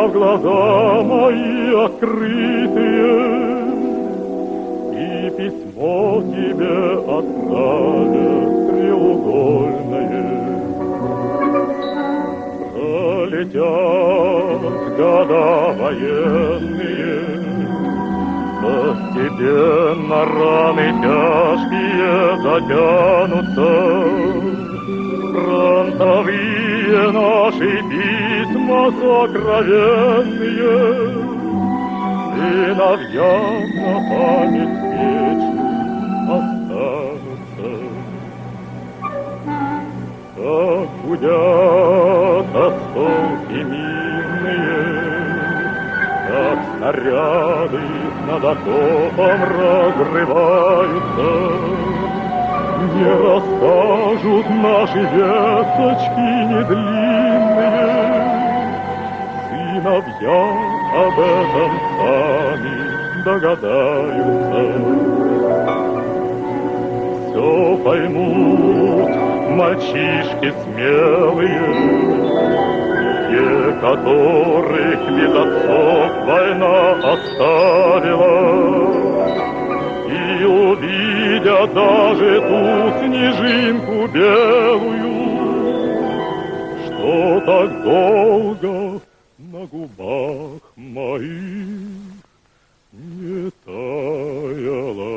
тебя в глаза мои открытые, и письмо тебе отправят треугольное. Пролетят года военные, постепенно раны тяжкие затянутся. Фронтовые наши письма сокровенные сыновьям на память вечную останутся. Как гудят осколки минные, как снаряды над окопом разрываются. Не расскажут наши весточки недлинные, сыновья об этом сами догадаются. Все поймут мальчишки смелые, те, которых без отцов война оставила. И увидят даже ту снежинку белую, что так долго на губах моих не таяла.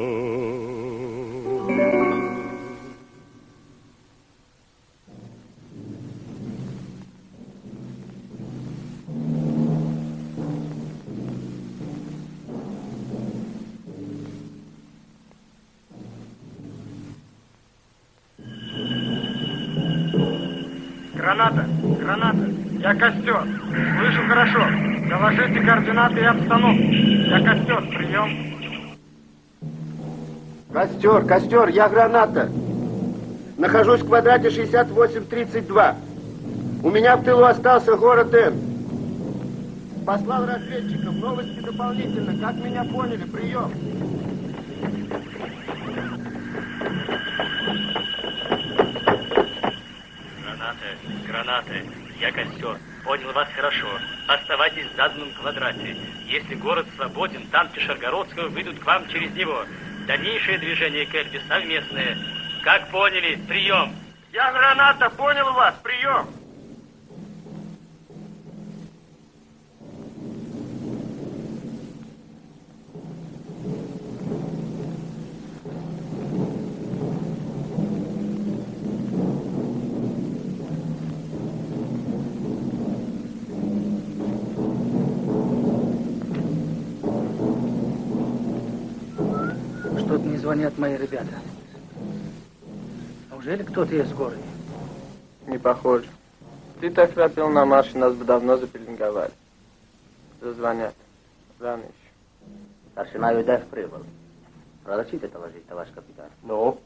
Граната! Граната! Я костер! Слышу хорошо! Доложите координаты и обстановку! Я костер! Прием! Костер! Костер! Я граната! Нахожусь в квадрате 6832. У меня в тылу остался город Н. Послал разведчиков. Новости дополнительно. Как меня поняли? Прием! Гранаты. Я костер. Понял вас хорошо. Оставайтесь в заданном квадрате. Если город свободен, танки Шаргородского выйдут к вам через него. Дальнейшее движение к Эльбе совместное. Как поняли? Прием. Я граната. Понял вас. Прием. Звонят мои ребята. Неужели кто-то из города? Не похоже. Ты так храпел на марше, нас бы давно запеленговали. Зазвонят. Рано еще. Старшина Юдаш прибыл. Разрешите доложить, товарищ капитан? Ну?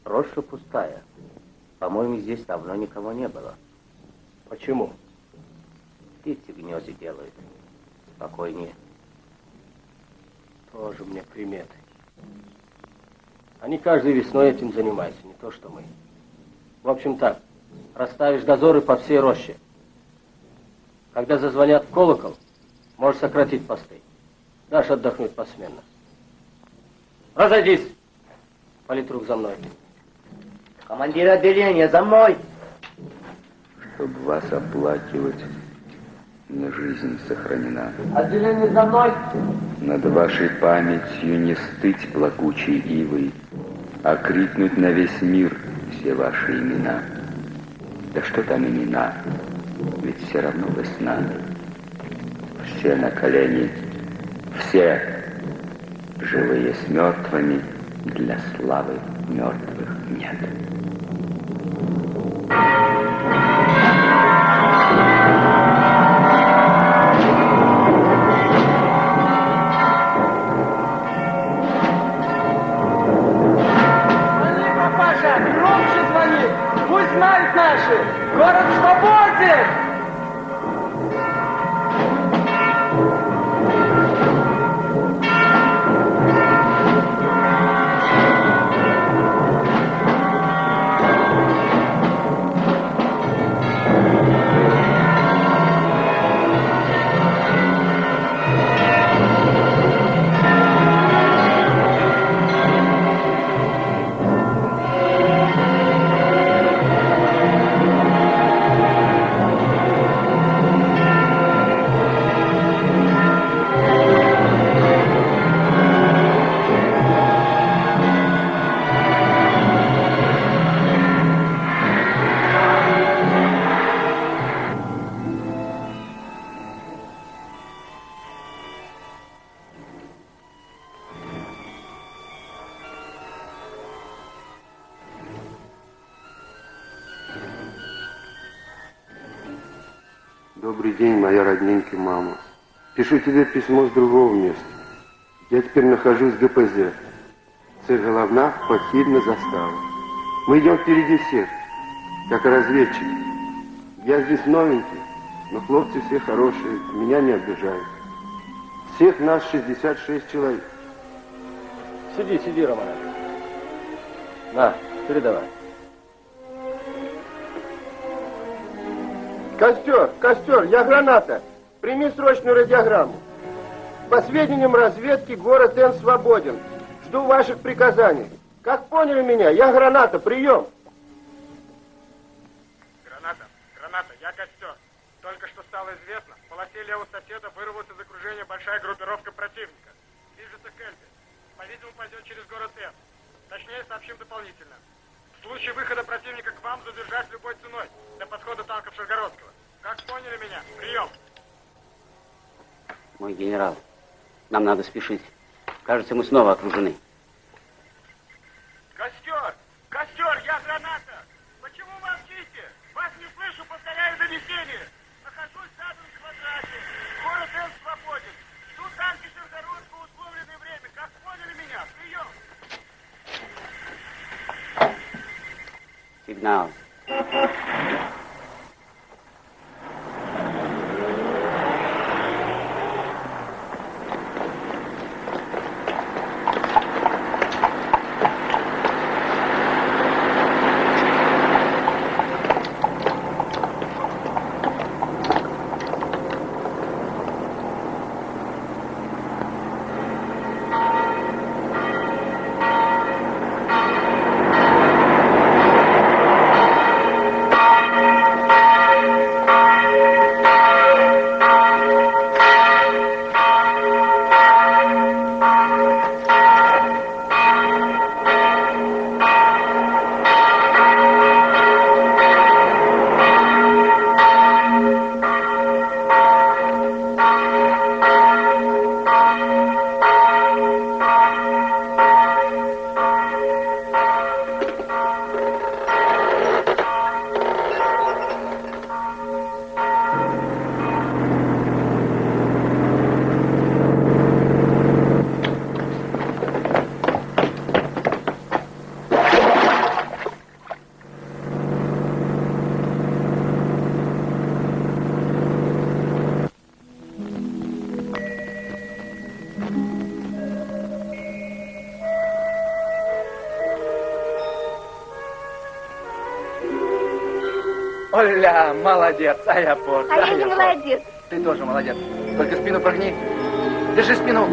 Роща пустая. По-моему, здесь давно никого не было. Почему? Птицы в гнезде делают. Спокойнее. Тоже мне приметы. Они каждой весной этим занимаются, не то что мы. В общем так, расставишь дозоры по всей роще. Когда зазвонят в колокол, можешь сократить посты. Дашь отдохнуть посменно. Разойдись! Политрук за мной. Командир отделения, за мной! Чтобы вас оплакивать, мне жизнь сохранена. Отделение за мной! Над вашей памятью не стыть плакучей ивой, а крикнуть на весь мир все ваши имена. Да что там имена, ведь все равно весна. Все на колени, все, живые с мертвыми, для славы мертвых нет. Знают наши! Город свободен! Добрый день, моя родненькая мама. Пишу тебе письмо с другого места. Я теперь нахожусь в ГПЗ. Цель головна – похід на заставу. Мы идем впереди всех, как разведчики. Я здесь новенький, но хлопцы все хорошие, меня не обижают. Всех нас 66 человек. Сиди, Роман. На, передавай. Костер, я Граната. Прими срочную радиограмму. По сведениям разведки, город Н свободен. Жду ваших приказаний. Как поняли меня? Я Граната, прием. Граната, я Костер. Только что стало известно, в полосе левого соседа вырвалась из окружения большая группировка противника. Движется к Эльбе. По-видимому, пойдет через город Н. Точнее, сообщим дополнительно. В случае выхода противника к вам задержать любой ценой до подхода танков Шаргородского. Как поняли меня? Прием. Мой генерал, нам надо спешить. Кажется, мы снова окружены. Костер, я Граната. Почему молчите? Вас не слышу, повторяю донесение. Нахожусь в заданном квадрате. Город Н свободен. Жду танки Шаргородского в условленное время. Как поняли меня? Прием. Сигнал. Оля, молодец, Аяпорт. А я не молодец. Ты тоже молодец. Только спину прогни. Держи спину.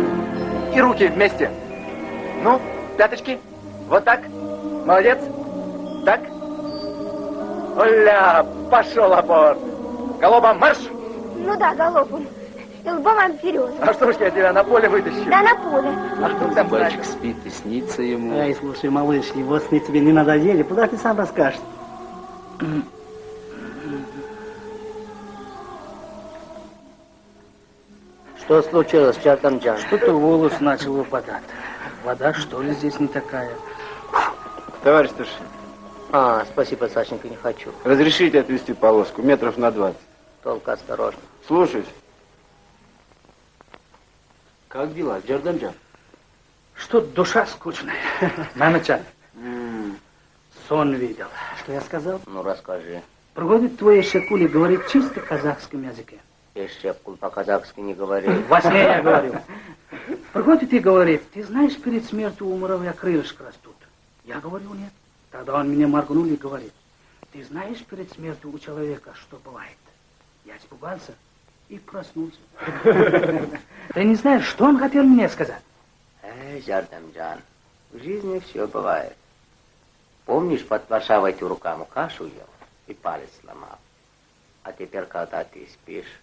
И руки вместе. Ну, пяточки. Вот так. Молодец. Так. Оля, пошел апорт. Голубом марш. Ну да, голубом. И лбом вперед. А что ж я тебя на поле вытащу? Да, на поле. А вдруг там Мальчик спит и снится ему. Эй, слушай, малыш, его сны тебе не надоели? Куда ты сам расскажешь? Что случилось, Чартанджан? Что-то волос начал выпадать. Вода, что ли, здесь не такая? Товарищ старший, Спасибо, Сашенька, не хочу. разрешите отвести полоску метров на 20. Только осторожно. Слушаюсь. Как дела, Джарданджан? Что-то душа скучная. На начале. Сон видел. Что я сказал? Ну, расскажи. Приходит твой Шекули, говорит чисто казахском языке. Эшепкул по-казахски не говори. Во сне я говорю. Приходит и говорит, ты знаешь, перед смертью у муравья крылышки растут? Я говорю, нет. Тогда он меня моргнул и говорит, ты знаешь, перед смертью у человека что бывает? Я испугался и проснулся. Ты не знаешь, что он хотел мне сказать? Джарданджан, в жизни все бывает. Помнишь, под Варшавой ты руками кашу ел и палец сломал? А теперь, когда ты спишь,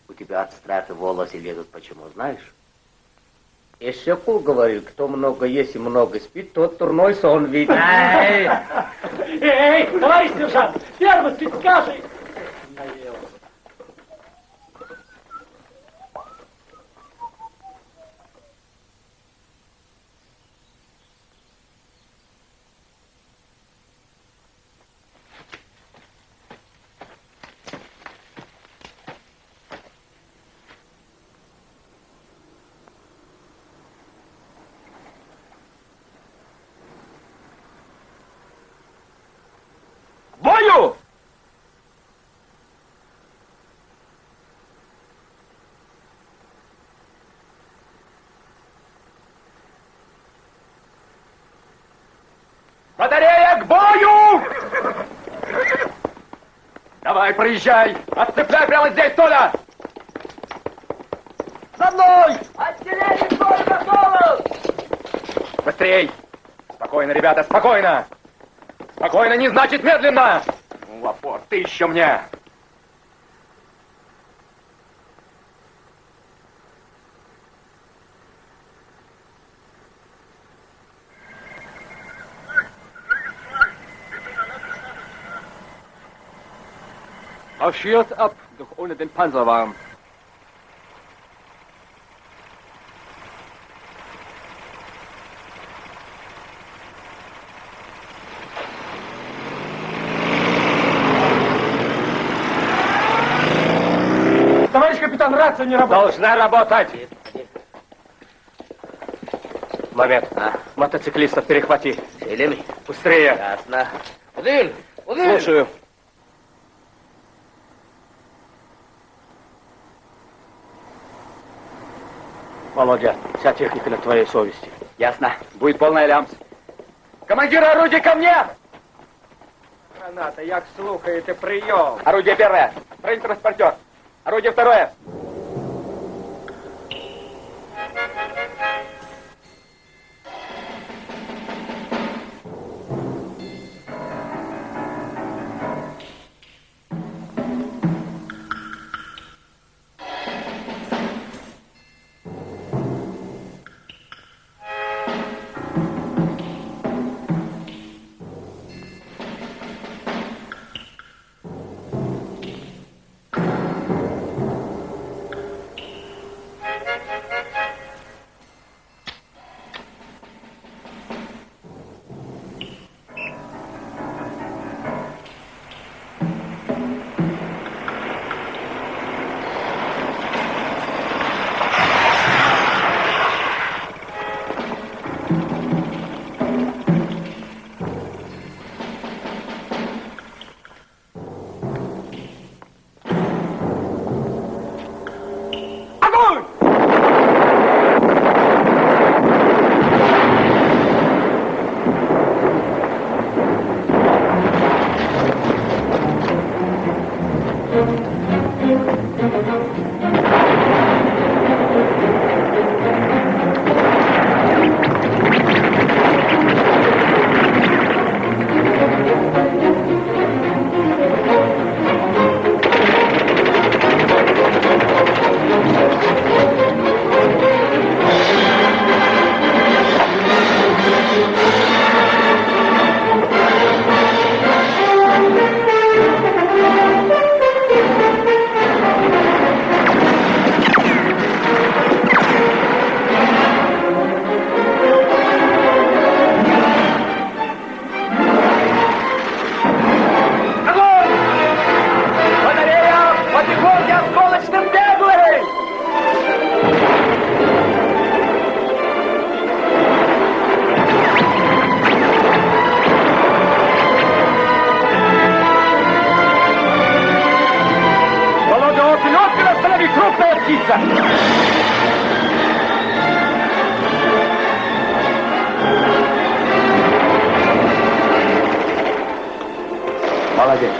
у тебя от страха волосы лезут. Почему, знаешь? Эшекул говорит, кто много ест и много спит, тот дурной сон видит. Эй, товарищ сержант, первый ты скажи. Батарея к бою! Давай, проезжай! Отцепляй прямо здесь, Толя! За мной! Отделение Толя готово! Быстрей! Спокойно, ребята, спокойно! Спокойно не значит медленно! Ну, опор, ты еще мне! Marschiert ab, doch ohne den Panzerwagen. Товарищ капитан, рация не работает. Должна работать. Момент. Мотоциклистов перехвати. Селин. Быстрее. Ясно. Один. Слушаю. Володя, вся техника на твоей совести. Ясно. Будет полная лямс. Командир орудия ко мне! Граната, як слухаєте, прийом. Орудие первое. Бронетранспортер. Орудие второе. Молодец.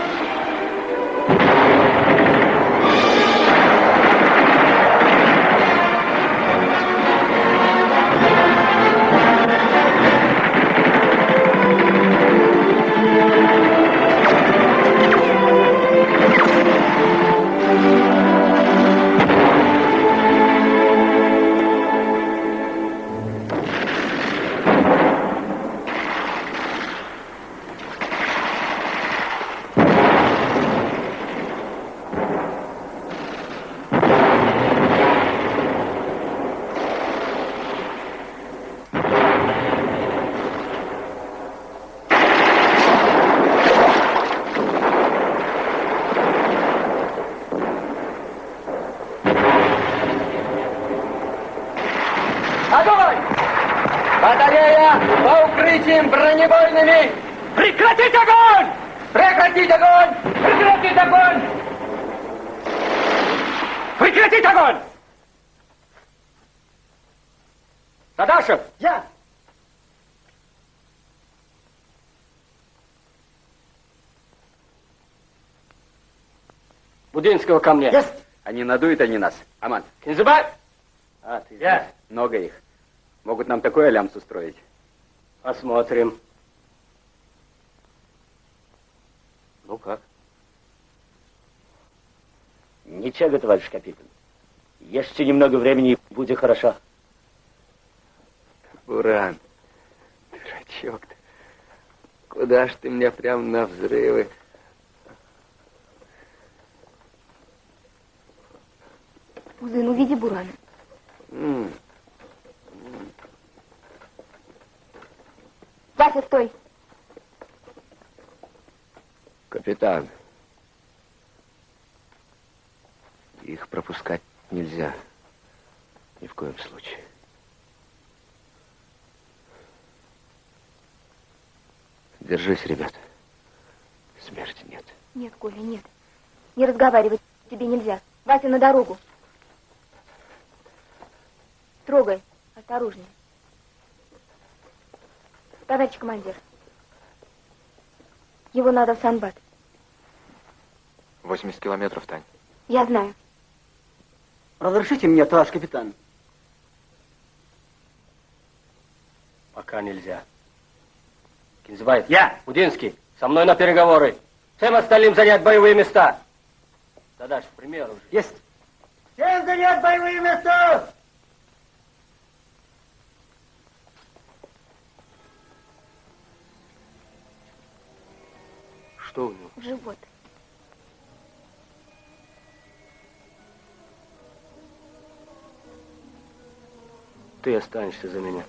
Огонь! Батарея по укрытиям бронебойными! Прекратить огонь! Прекратить огонь! Прекратить огонь! Прекратить огонь! Тадашев! Я! Будинского ко мне. Есть! А не надуют они нас, Аман? Кинзебай! А, ты Я. здесь. Много их. Могут нам такой алямс устроить. Посмотрим. Ну как? Ничего, товарищ капитан. Еще немного времени и будет хорошо. Буран, дурачок-то. Куда ж ты меня прям на взрывы? Узын, увиди Бурана. Вася, стой! Капитан, их пропускать нельзя. Ни в коем случае. Держись, ребята. Смерти нет. Нет, Коля, нет. Не разговаривать тебе нельзя. Вася, на дорогу. Трогай. Осторожнее. Товарищ командир. Его надо в Санбат. 80 километров, Тань. Я знаю. Разрешите мне, товарищ капитан? Пока нельзя. Кинзебай. Я. Будинский. Со мной на переговоры. Всем остальным занять боевые места. Задача, к примеру уже. Есть. Всем занять боевые места! Что у него? В живот. Ты останешься за меня.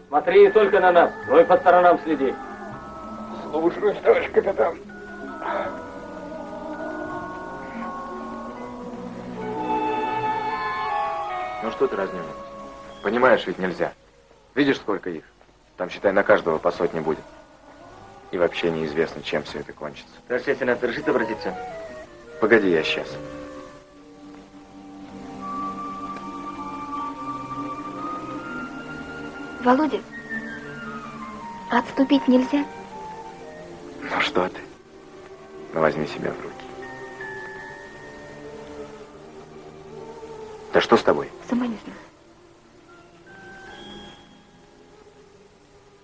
Смотри не только на нас, но и по сторонам следи. Слушаюсь, товарищ капитан. Ну что ты разнюнил? Понимаешь, ведь нельзя. Видишь, сколько их? Там, считай, на каждого по сотне будет. И вообще неизвестно, чем все это кончится. Товарищ лейтенант, разрешите обратиться? Погоди, я сейчас. Володя, отступить нельзя? Ну что ты? Ну возьми себя в руки. Да что с тобой? Сама не знаю.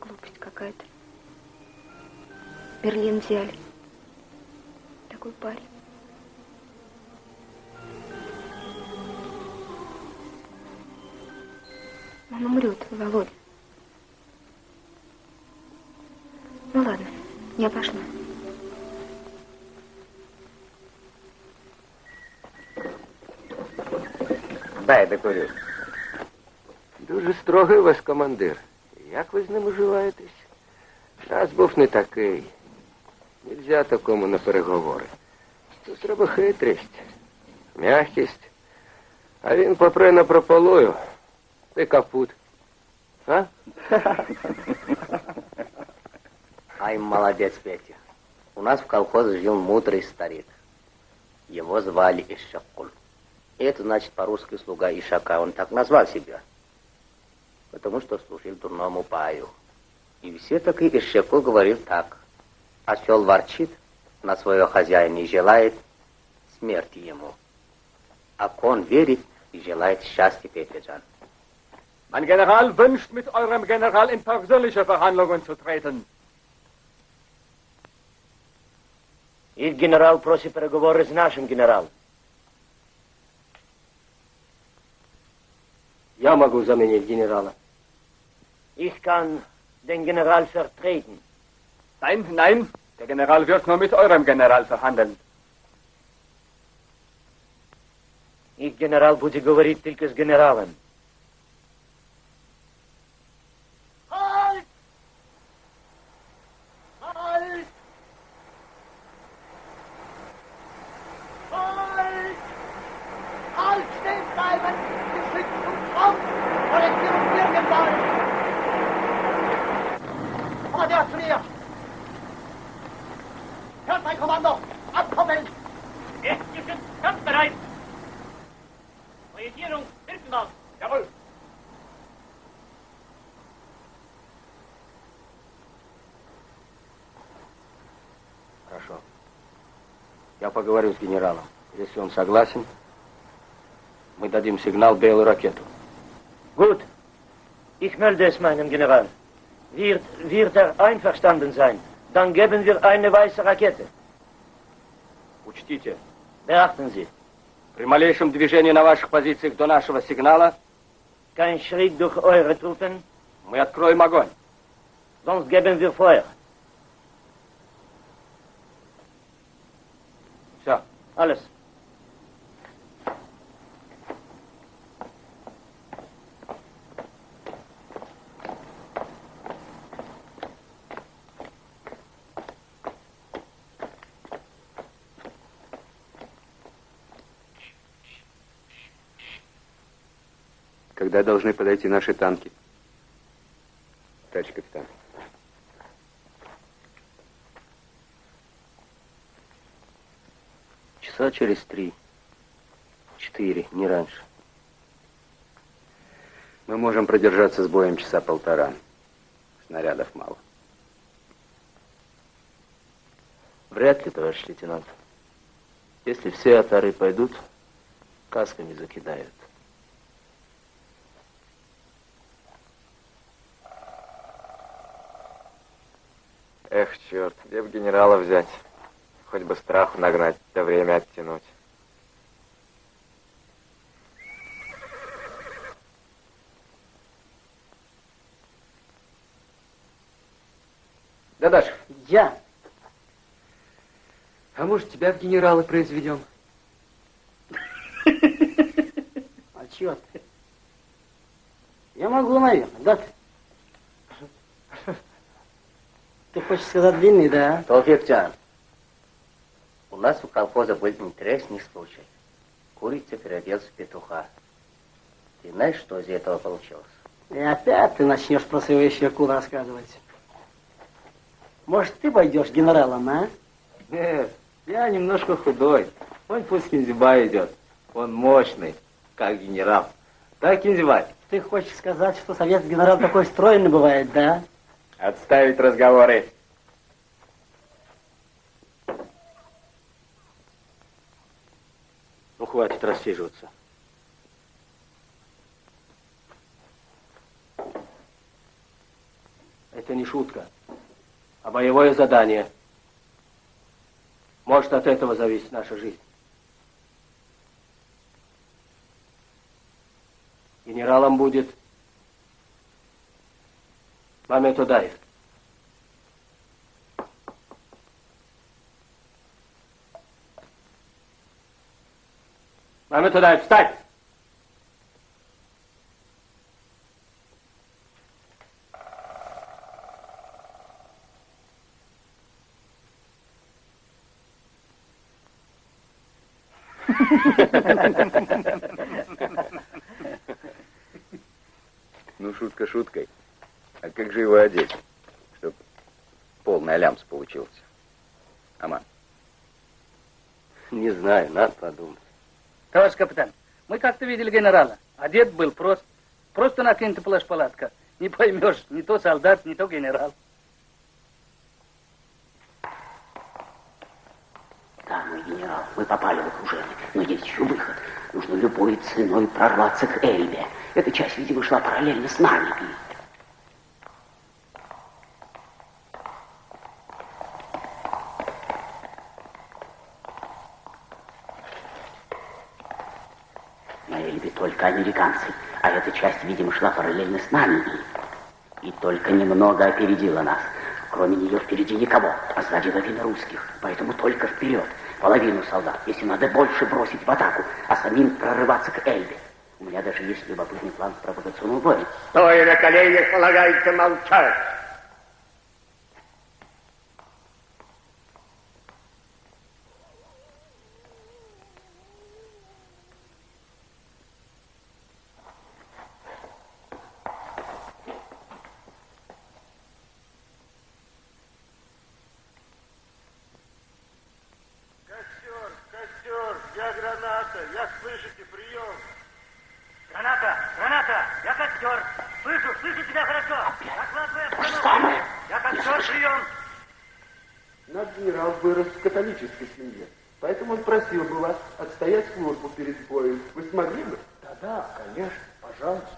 Глупость какая-то. Берлин взяли. Такой парень. Он умрет, Володя. Ну ладно, я пошла. Дай я докурю. Дуже строгий у вас командир. Як ви з ним уживаєтесь? Нас був не такий. Нельзя такому на переговори. Тут треба хитрість, м'якість. А він попре на прополую. Ти капут. А? Ай, молодец, Петя. У нас в колхозе жил мудрый старик. Его звали Ишакуль. И это значит по-русски слуга Ишака. Он так назвал себя. Потому что служил дурному паю. И все таки Ишакуль говорил так. Осел ворчит, на своего хозяина и желает смерти ему. А кон верит и желает счастья, Петя-джан. Mein General wünscht, mit eurem General in persönliche Verhandlungen zu treten. Их генерал просит переговоры с нашим генералом. Я могу заменить генерала. Ich kann den General vertreten. Nein, nein, der General wird nur mit eurem General verhandeln. Их генерал будет говорить только с генералом. Halt! Halt! Halt! Halt! Stehen bleiben! Geschützt und Kampf! Orientierung nirgendwo! Vorwärts zu mir! Hört mein Kommando! Abkommen! Westgeschützt, kampfbereit! Orientierung, Hirtenwald! поговорю с генералом. Если он согласен, мы дадим сигнал белую ракету. Gut. Ich melde es meinem General. Wird einverstanden sein, dann geben wir eine weiße Rakete. Учтите, Beachten Sie. при малейшем движении на ваших позициях до нашего сигнала Kein Schritt durch eure Truppen, мы откроем огонь. sonst geben wir Feuer. Все. Alles. Когда должны подойти наши танки? Товарищ капитан. Часа через 3-4, не раньше. Мы можем продержаться с боем часа полтора. Снарядов мало. Вряд ли, товарищ лейтенант. Если все отары пойдут, касками закидают. Эх, черт, где бы генерала взять? Хоть бы страху нагнать, да время оттянуть. Дадаш, Я. а может, тебя в генералы произведем? А чё ты? Я могу, наверное, да? Ты хочешь сказать длинный, да? Толфикчан, у нас в колхозе был интересный случай. Курица переоделась в петуха. Ты знаешь, что из этого получилось? И опять ты начнешь про свою щеку рассказывать. Может, ты пойдешь генералом, а? Нет, я немножко худой. Он пусть Кинзибай идет. Он мощный, как генерал. Так, Кинзибай? Ты хочешь сказать, что советский генерал такой стройный бывает, да? Отставить разговоры. Ну, хватит рассиживаться. Это не шутка, а боевое задание. Может, от этого зависит наша жизнь. Генералом будет Мамед Удаев. Мамед Удаев, встань! Ну, шутка шуткой. А как же его одеть, чтобы полный алямс получился? Аман. Не знаю, надо подумать. Товарищ капитан, мы как-то видели генерала. Одет был просто накинутый плащ-палатка. Не поймешь, не то солдат, не то генерал. Да, мой генерал, мы попали в окружение, но есть еще выход. Нужно любой ценой прорваться к Эльбе. Эта часть, видимо, шла параллельно с нами. На Эльбе только американцы, а эта часть, видимо, шла параллельно с нами. И только немного опередила нас. Кроме нее впереди никого, а сзади лавина русских. Поэтому только вперед. Половину солдат, если надо больше бросить в атаку, а самим прорываться к Эльбе. У меня даже есть любопытный план провокационного боя. Стоя на коленях, полагается молчать. Костер, я граната, я слышите, прием. Граната, я костер. Слышу тебя хорошо. Докладывай обстановку. Я костер, прием. Наш генерал вырос в католической семье. Поэтому он просил бы вас отстоять службу перед боем. Вы смогли бы? Да, конечно, пожалуйста.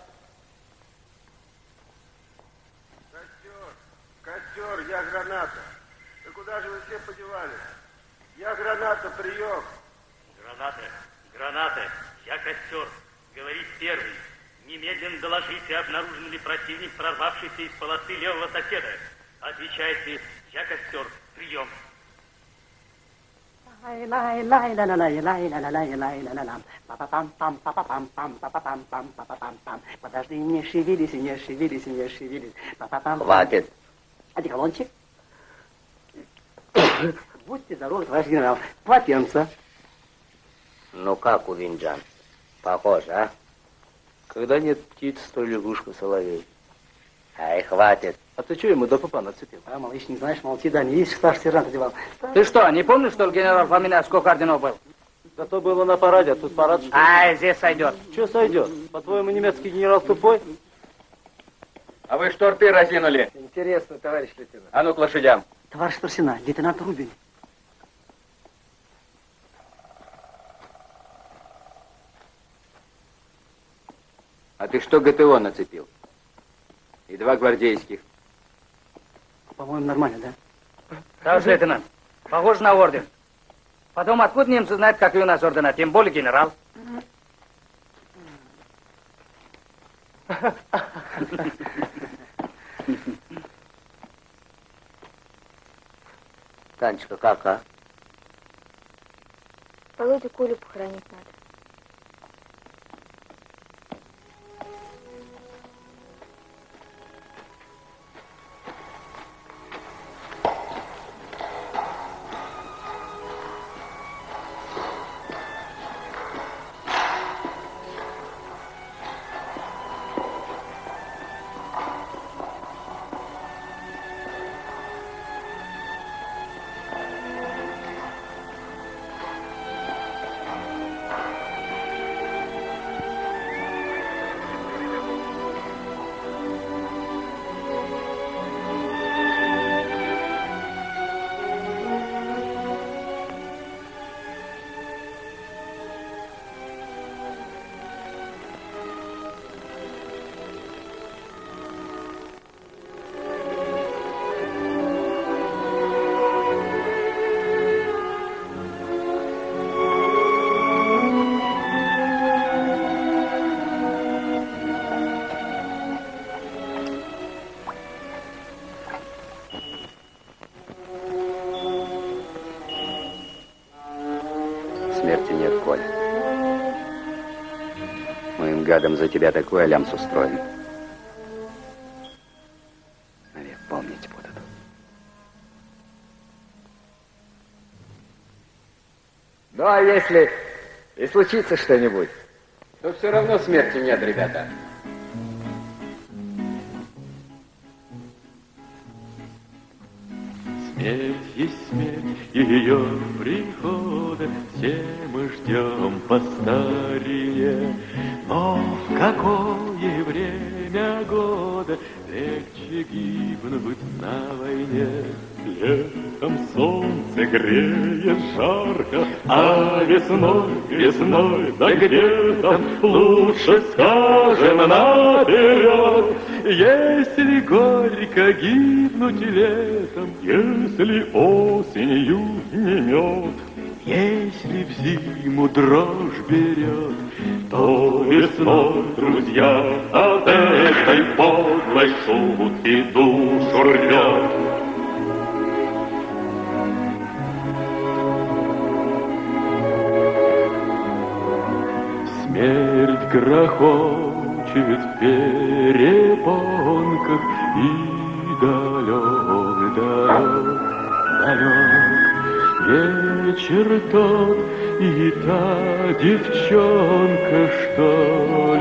Костер, я граната. Да куда же вы все подевались? Я граната, прием. Граната, я костер. Говорит первый. Немедленно доложите, обнаружен ли противник, прорвавшийся из полосы левого соседа. Отвечайте, я костер, прием. Подожди, не шевелись, не шевелись, не шевелись. Хватит. Одеколончик. Будьте здоровы, товарищ генерал. Полотенце. Ну как у Винджан? Похоже, а? Когда нет птиц, то лягушка соловей. Ай, хватит. А ты что ему до пупа нацепил? А, малыш, не знаешь, молчи, да, не видишь, старший сержант одевал. Ты что, не помнишь, что ли, генерал Фомина сколько орденов был? Да то было на параде, а тут парад, что ли? Ай, здесь сойдет. Что сойдет? По-твоему, немецкий генерал тупой? А вы что рты разинули? Интересно, товарищ лейтенант. А ну к лошадям. Товарищ старшина, лейтенант Рубин. А ты что ГТО нацепил? И 2 гвардейских. По-моему, нормально, да? Товарищ лейтенант, похоже на орден. Потом, откуда немцы знают, как и у нас ордена, тем более генерал. Танечка, как, а? Володю Колю похоронить надо. Смерти нет, Коля. Мы им, гадом, за тебя такой алямс устроим. Навек помнить будут. Ну, а если и случится что-нибудь, то все равно смерти нет, ребята. Смерть есть смерть, и ее прихода все мы ждем по старине. Но в какое время года легче гибнуть на войне? Летом солнце греет жарко, а весной, да где там, лучше скажем наперед. Если горько гибнуть летом, если осенью не мед, если в зиму дрожь берет, то весной, друзья, от этой подлой шутки душу рвет. Смерть грохочет в перепонках, и далек вечер тот, и та девчонка, что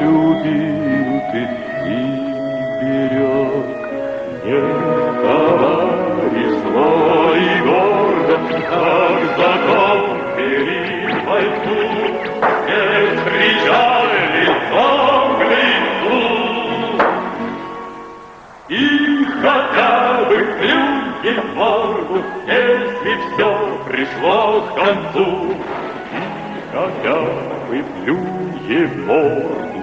любил ты и берег. Нет, товарищ, злой и гордо, как закон перед войну, не встречай лицом к лицу. И хотя бы плюньте в морду, если все пришло пришло к концу, и опять выплюнем морду,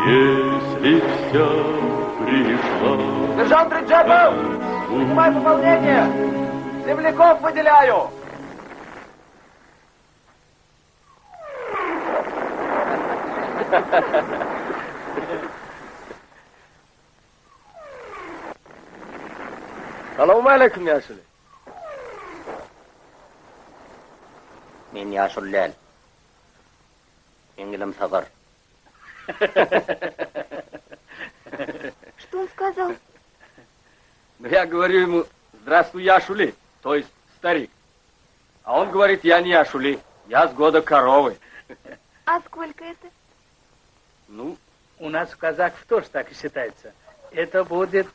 если вся пришла. Сержант Реджепов! Принимай пополнение! Земляков выделяю! Салам алейкум, Яшули. Мен Яшуллян. Менгелем Сагар. Что он сказал? Ну, я говорю ему, здравствуй, Яшули, то есть старик. А он говорит, я не Яшули, я с года коровы. А сколько это? Ну, У нас в казахов тоже так и считается. Это будет...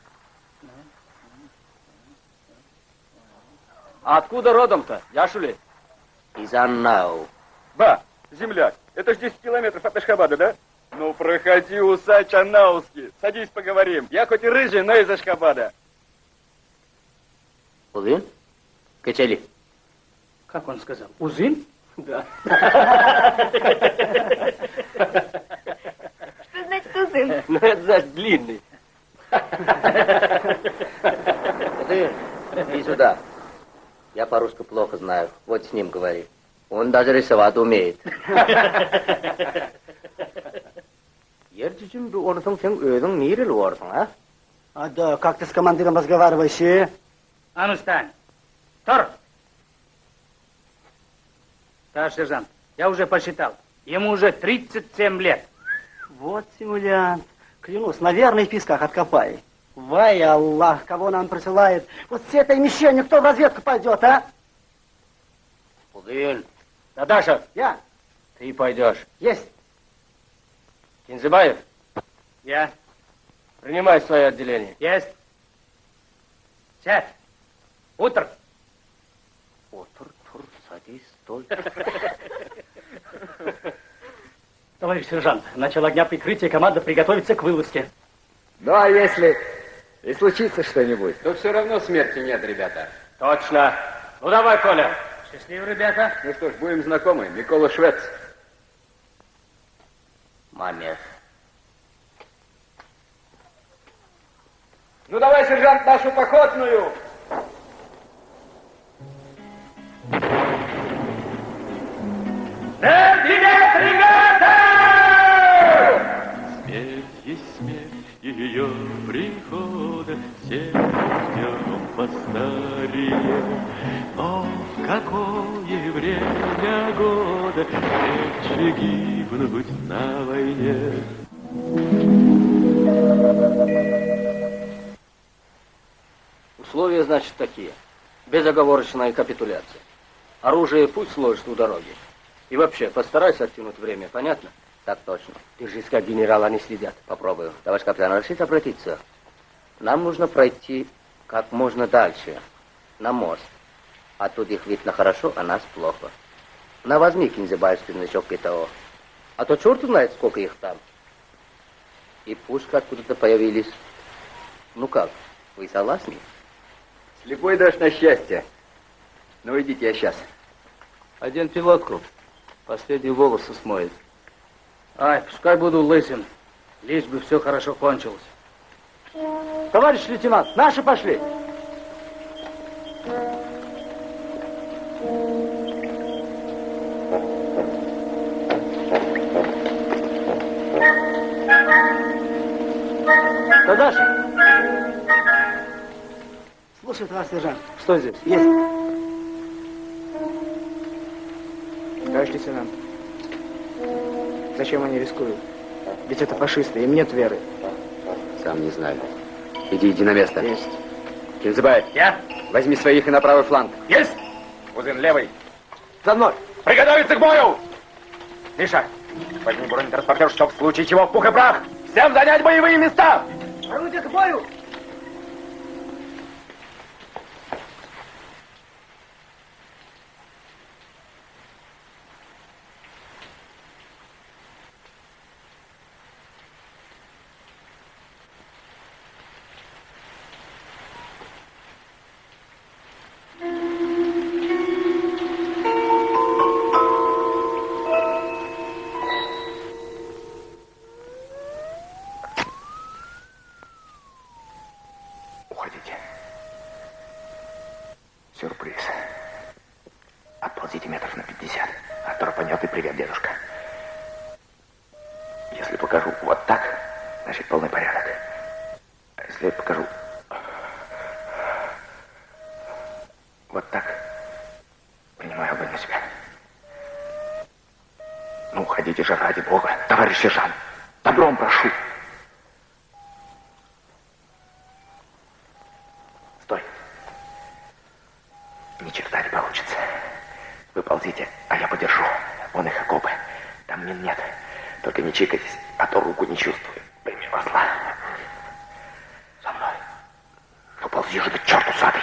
а откуда родом-то, Яшули? Из Аннау. Ба, земляк, это ж 10 километров от Ашхабада, да? Ну, проходи, усач Аннауский, садись, поговорим. Я хоть и рыжий, но из Ашхабада. Узын? Качели. Как он сказал? Узын? Да. Что значит узын? Ну, это значит длинный. Ты, иди сюда. Я по-русски плохо знаю. Вот с ним говори. Он даже рисовать умеет. Ертичим ду ордың сен өзің мирил ордың, а? А да, как ты с командиром разговариваешь, и? А ну стань. Тор! Товарищ сержант, я уже посчитал. Ему уже 37 лет. Вот симулянт. Клянусь, наверное, в песках откопай. Вай, Аллах, кого нам присылает. Вот с этой мишенью кто в разведку пойдет, а? Узын. Наташа. Я. Ты пойдешь. Есть. Кинзебаев. Я. Принимай свое отделение. Есть. Сядь. Утро. Отур, тур, садись, стой. Товарищ сержант, начало огня прикрытия, команда приготовится к вылазке. Ну, а если и случится что-нибудь? То все равно смерти нет, ребята. Точно. Ну, давай, Коля. Счастливо, ребята. Ну что ж, будем знакомы. Микола Швец. Мамер. Ну, давай, сержант, нашу походную. Смерть есть смерть, и ее прихода все ждем постареем. Но в какое время года легче гибнуть на войне? Условия, значит, такие. Безоговорочная капитуляция. Оружие пусть сложит у дороги. И вообще, постарайся оттянуть время, понятно? Так точно. Держись, как генерал, они следят. Попробую. Товарищ капитан, разрешите обратиться? Нам нужно пройти как можно дальше, на мост. Оттуда их видно хорошо, а нас плохо. На, возьми кинзебаевский значок ГТО. А то черт знает, сколько их там. И пушка откуда-то появились. Ну как, вы согласны? Слепой дашь на счастье. Ну, идите, я сейчас. Один пилотку. Последние волосы смоет. Ай, пускай буду лысым. Лишь бы все хорошо кончилось. Товарищ лейтенант, наши пошли. Дадаши? Слушай, товарищ сержант. Что здесь? Есть. Товарищ лейтенант, зачем они рискуют? Ведь это фашисты, им нет веры. Сам не знаю. Иди на место. Есть. Кинзебаев. Я? Возьми своих и на правый фланг. Есть! Узын левый. За мной! Приготовиться к бою! Миша, возьми бронетранспортер, чтоб в случае чего в пух и прах. Всем занять боевые места! Орудие к бою! привет, дедушка. Если покажу вот так, значит полный порядок. А если я покажу вот так, принимаю огонь на себя. Ну, уходите же ради бога, товарищ сержант. Добром прошу. Стой. Ни черта не получится. Вы ползите, а я подержу. Вон их окопы. Там мин нет. Только не чикайтесь, а то руку не чувствую. Прими масла. За мной. Ну, ползи же ты, черт усатый.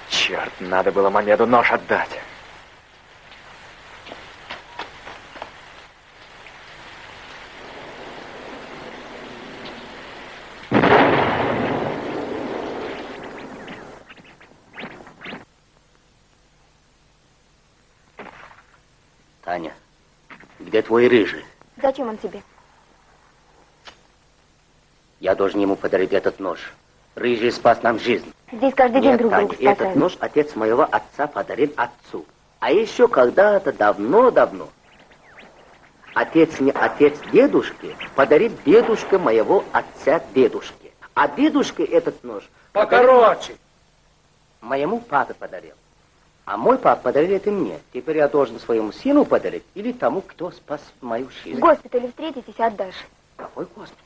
Черт, надо было Мамеду нож отдать. Таня, где твой рыжий? Зачем он тебе? Я должен ему подарить этот нож. Рыжий спас нам жизнь. Здесь каждый день друг друга спасают. Этот нож отец моего отца подарил отцу. А еще когда-то давно-давно отец дедушки подарил дедушке моего отца дедушке. А дедушке этот нож покороче. Моему папе подарил. А мой папа подарил это мне. Теперь я должен своему сыну подарить или тому, кто спас мою жизнь. В госпитале встретитесь, отдашь. Какой госпиталь?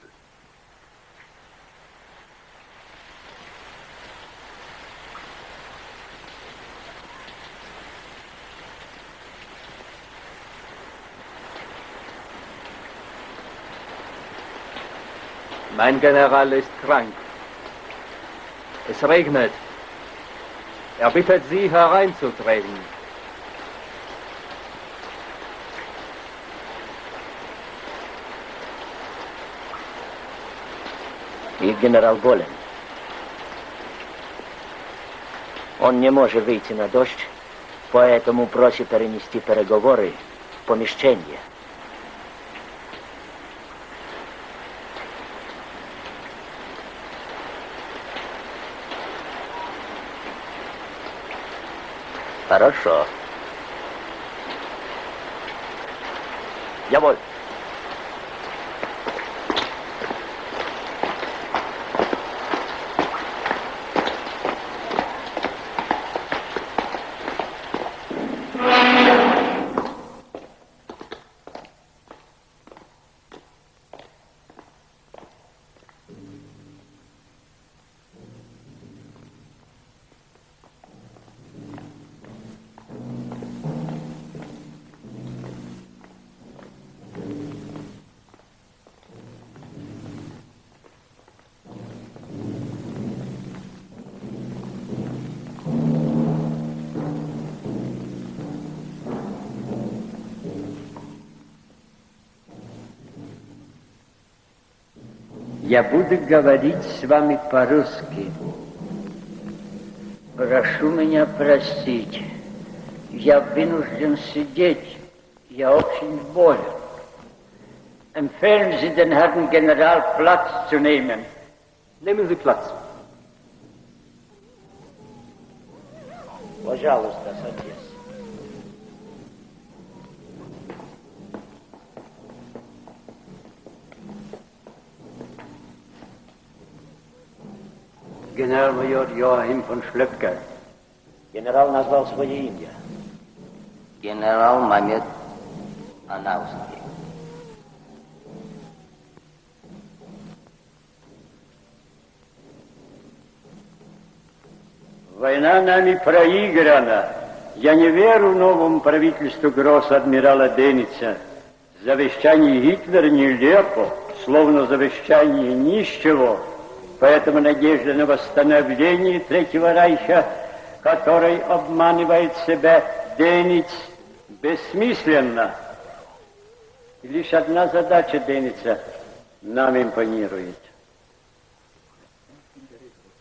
Mein General ist krank. Es regnet. Er bittet Sie, hereinzutreten. Их генерал болен. Он не может выйти на дождь, поэтому просит перенести переговоры в помещение. Хорошо. Jawohl. Я буду говорить с вами по-русски. Прошу меня простить. Я вынужден сидеть. Я очень болен. Empfehlen Sie den Herrn General Platz zu nehmen. Nehmen Sie Platz. Пожалуйста, садись. Генерал-майор Йоахим фон Шлепке. Генерал назвал свое имя. Генерал Мамед Анауский. Война нами проиграна. Я не верю новому правительству гросс-адмирала Деница. Завещание Гитлера нелепо, словно завещание нищего. Поэтому надежда на восстановление Третьего Рейха, который обманывает себя Дениц, бессмысленна. И лишь одна задача Деница нам импонирует.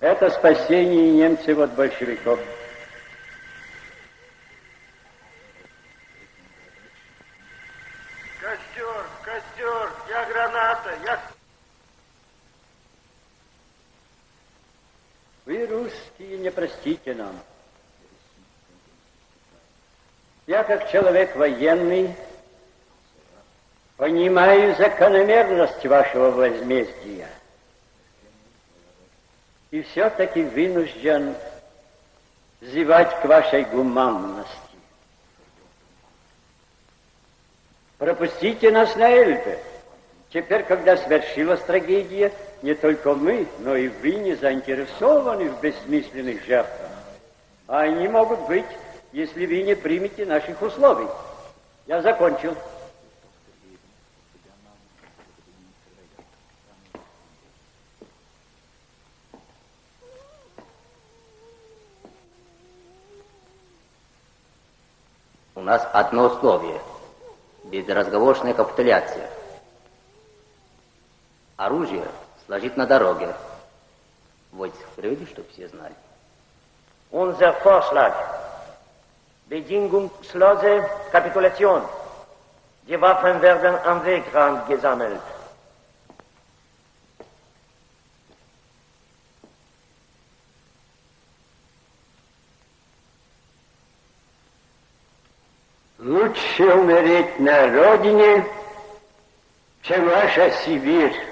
Это спасение немцев от большевиков. Костер, я граната, я... Вы, русские, не простите нам. Я, как человек военный, понимаю закономерность вашего возмездия. И все-таки вынужден взывать к вашей гуманности. Пропустите нас на Эльбе. Теперь, когда свершилась трагедия, не только мы, но и вы не заинтересованы в бессмысленных жертвах. А они могут быть, если вы не примете наших условий. Я закончил. У нас одно условие. Безразговорная капитуляция. Оружие сложить на дороге. Войцех, приведи, чтобы все знали. Unser Vorschlag. Bedingungslose Kapitulation. Die Waffen werden am Wegrand gesammelt. Лучше умереть на родине, чем ваша Сибирь.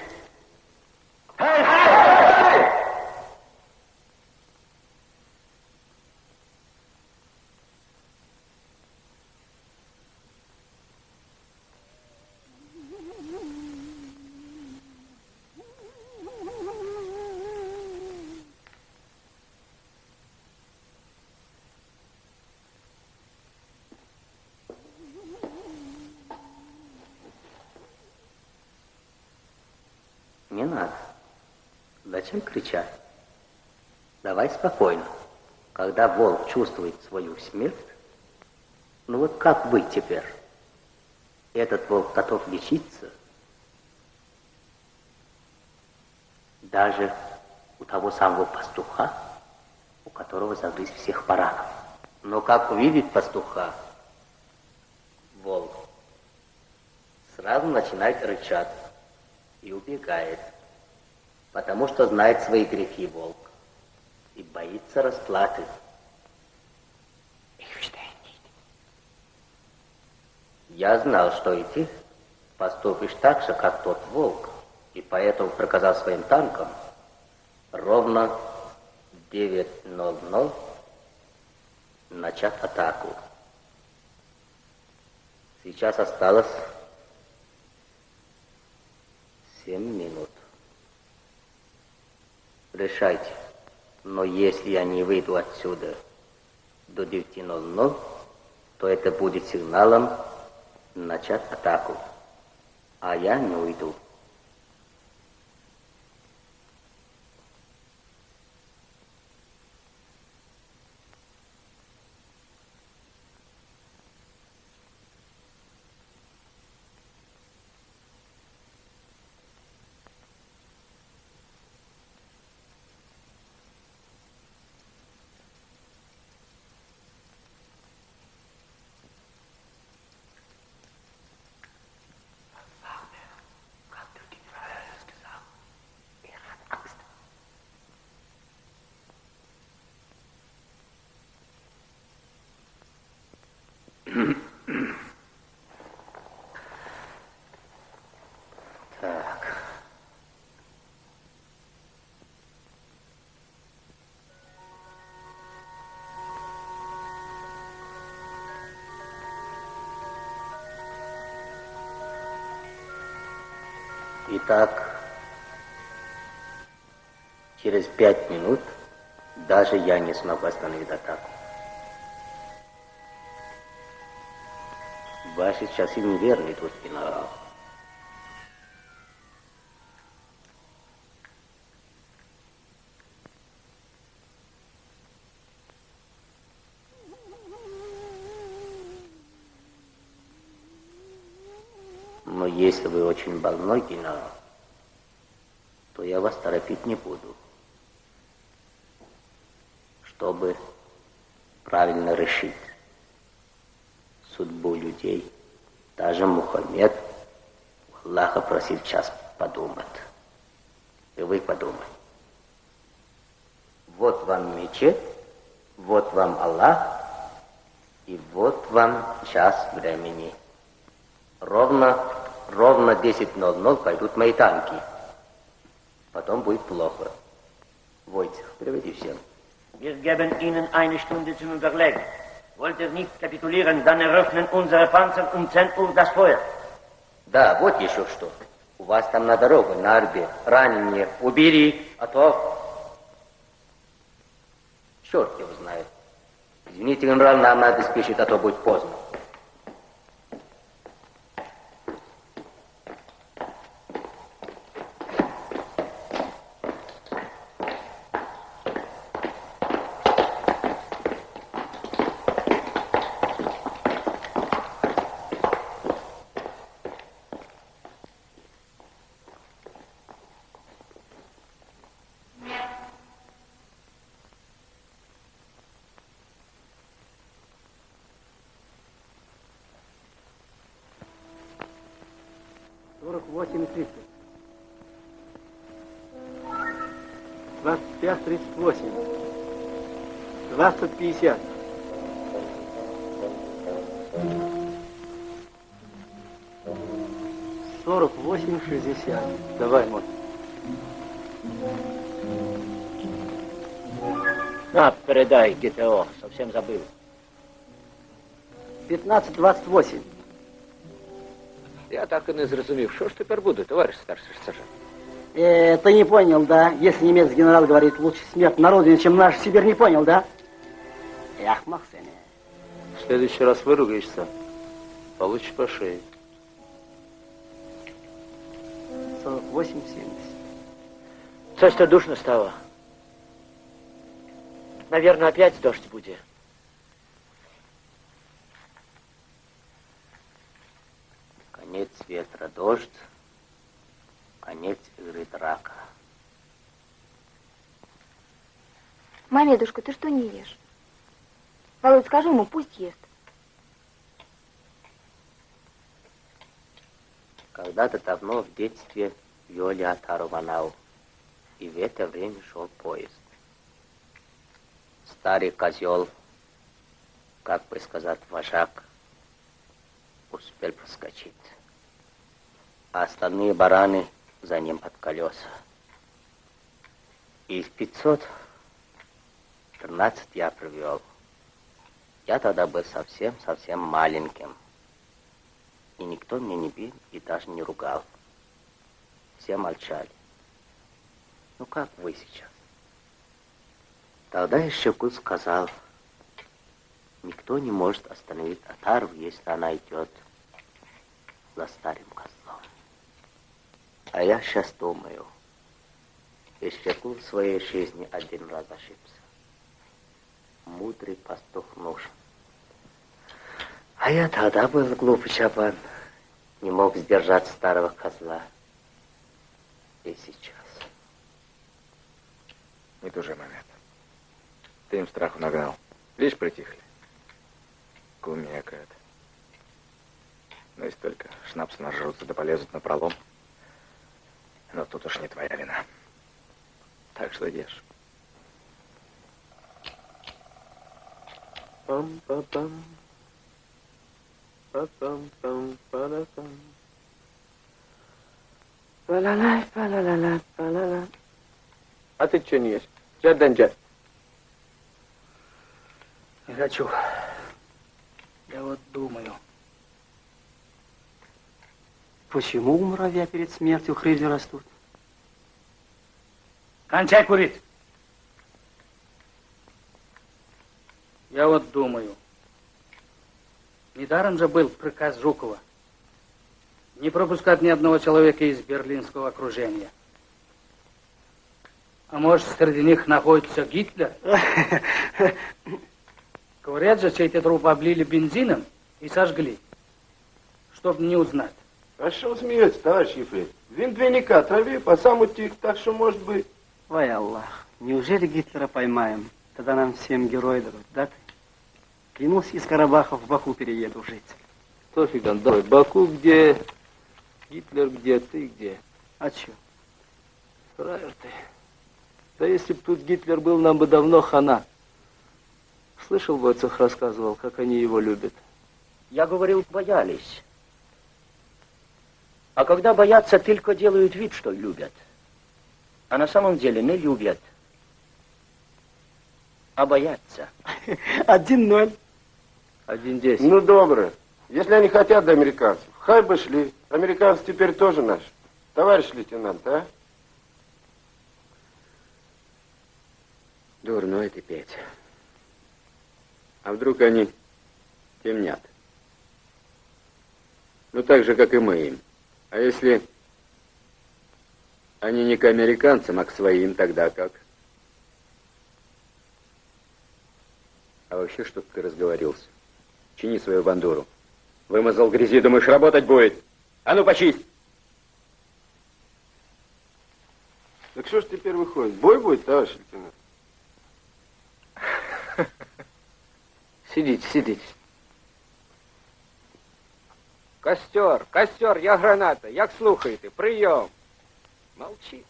Не надо. Зачем кричать? Давай спокойно. Когда волк чувствует свою смерть, ну вот как быть теперь? Этот волк готов лечиться. Даже у того самого пастуха, у которого загрыз всех баранов. Но как увидит пастуха, волк сразу начинает рычать и убегает, потому что знает свои грехи волк и боится расплаты. Я знал, что и ты поступишь так же, как тот волк, и поэтому приказал своим танкам ровно в 9:00 начать атаку. Сейчас осталось 7 минут. Решайте. Но если я не выйду отсюда до 9:00, то это будет сигналом начать атаку. А я не уйду. Итак, через 5 минут даже я не смогу остановить атаку. Ваши часы неверны тут, генерал. Но если вы очень больной, генерал, то я вас торопить не буду. Чтобы правильно решить судьбу людей, даже Мухаммед Аллаха просил час подумать. И вы подумайте. Вот вам мечеть, вот вам Аллах, и вот вам час времени. Ровно 10:00 пойдут мои танки. Потом будет плохо. Войтех, приведи всем. Wir geben Ihnen eine Stunde zum Überlegen. Wollt ihr nicht kapitulieren, dann eröffnen unsere Panzer um 10 Uhr das Feuer. Да, вот еще что. У вас там на дорогу, на Арбе, раненые убери, а то... Черт его знает. Извините, генерал, нам надо спешить, а то будет поздно. Давай, мой. На, передай ГТО, совсем забыл. 15:28. Я так и не зрозумів, що ж тепер буде, товариш старший сержант? Ты не понял, да? Если немецкий генерал говорит, лучше смерть на родине, чем наш Сибирь, не понял, да? Эх, Максиме. В следующий раз выругаешься, получишь по шее. 48-70. Coś-то душно стало. Наверное, опять дождь будет. Конец ветра дождь, конец игры драка. Мамедушка, ты что не ешь? Володь, скажи ему, пусть ест. Когда-то давно в детстве вели отару в Анау, и в это время шел поезд. Старый козел, как бы сказать, вожак, успел проскочить, а остальные бараны за ним под колеса. И в 513 я привел. Я тогда был совсем маленьким. И никто меня не бил и даже не ругал. Все молчали. Ну как вы сейчас? Тогда еще Кут сказал, никто не может остановить отару, если она идет за старым козлом. А я сейчас думаю, если Кут в своей жизни один раз ошибся, мудрый пастух нужен. А я тогда был глупый чабан, не мог сдержать старого козла. И сейчас. Не тужи, Мамед. Ты им страху нагнал. Лишь притихли. Кумекают. Ну, если только шнапс нажрутся да полезут на пролом. Но тут уж не твоя вина. Так что ешь. Пам-па-пам. Па-пам-пам-па-да-пам. Па-ла-ла, па-ла-ла-ла, па-ла-ла. А ты что не ешь? Джад-дан-джад. Не хочу. Я вот думаю. Почему у муравья перед смертью крылья растут? Кончай курить. Я вот думаю, недаром же был приказ Жукова не пропускать ни одного человека из берлинского окружения. А может, среди них находится Гитлер? Говорят же, что эти трупы облили бензином и сожгли, чтобы не узнать. А что вы смеетесь, товарищ Ефрей? Він двойника траве по саму тих, так что может быть. Ой, Аллах, неужели Гитлера поймаем? Тогда нам всем герои дадут, да ты? Клянусь, из Карабаха в Баку перееду жить. Тофик, давай, Баку где? Гитлер где? Ты где? А чё? Фраер ты. Да если б тут Гитлер был, нам бы давно хана. Слышал, Войцех рассказывал, как они его любят. Я говорил, боялись. А когда боятся, только делают вид, что любят. А на самом деле не любят, а боятся. 1-0. 1-10. Ну, добро. Если они хотят до американцев, хай бы шли. Американцы теперь тоже наши. Товарищ лейтенант, а? Дурной ты, Петя. А вдруг они темнят? Ну, так же, как и мы им. А если они не к американцам, а к своим, тогда как? А вообще, что-то ты разговорился. Чини свою бандуру. Вымазал грязи, думаешь, работать будет? А ну, почисть! Так что ж теперь выходит? Бой будет, товарищ лейтенант? Сидите, сидите. Костер, я граната, як слухаєте, прийом. Молчи.